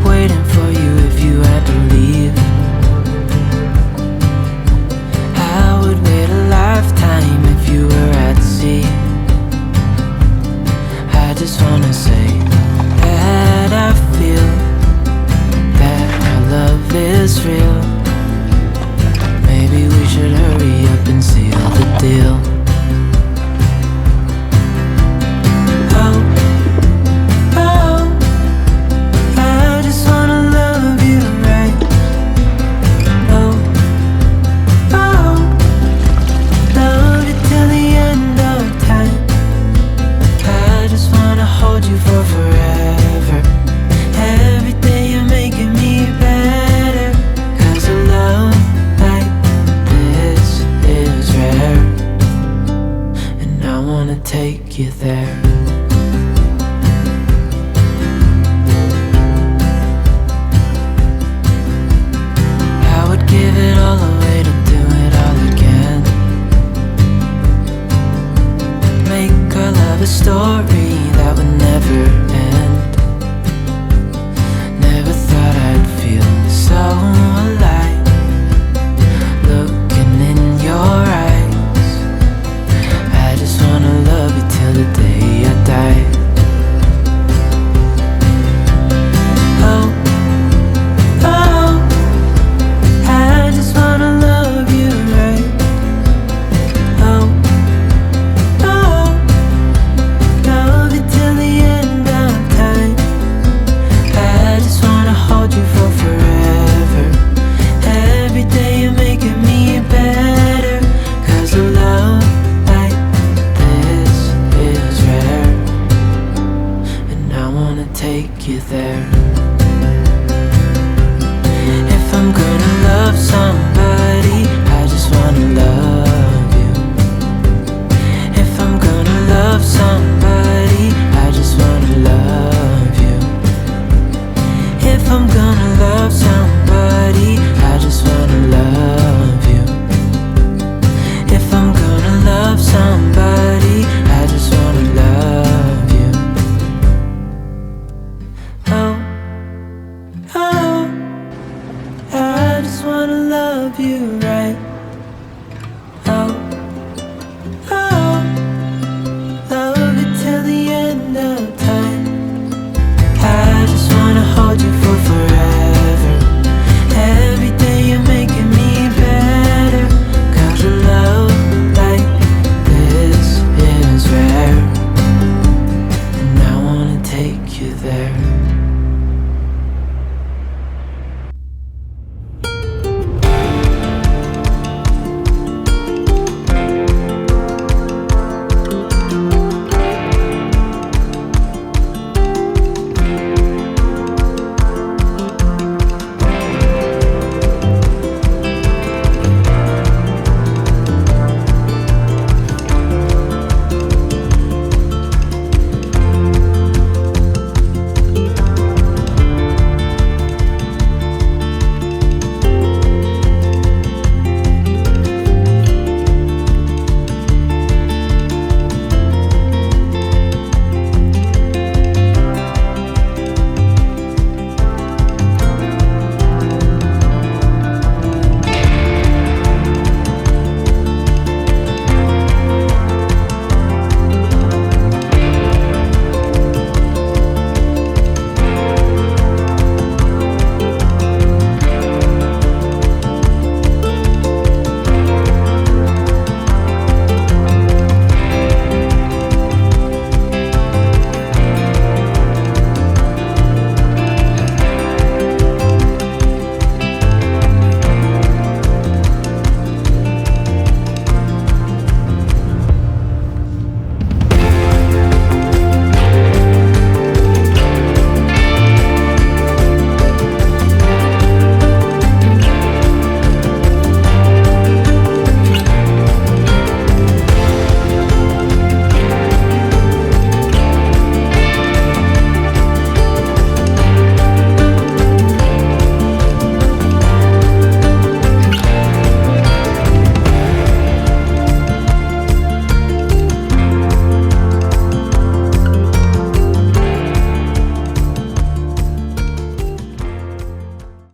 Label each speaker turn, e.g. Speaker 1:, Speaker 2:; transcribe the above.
Speaker 1: waiting for you if you had to leave. I would wait a lifetime if you were at sea. I just wanna say that I feel that our love is real. Maybe we should hurry up and seal the deal. Take you there. I would give it all away to do it all again. Make our love a story that would never end. Never thought I'd feel so alive, looking in your eyes. I just wanna love you till the day I die. Oh, oh, I just wanna love you right. Oh, oh, love you till the end of time. I just wanna hold you for forever. Every day you're making me better, 'cause of love like this is rare, and I wanna take you there. If I'm gonna love somebody, I just wanna love you. If I'm gonna love somebody, I just wanna love you. If I'm gonna love somebody, I just wanna love you. If I'm gonna love somebody, I just wanna love you. Oh, oh, I just wanna love you.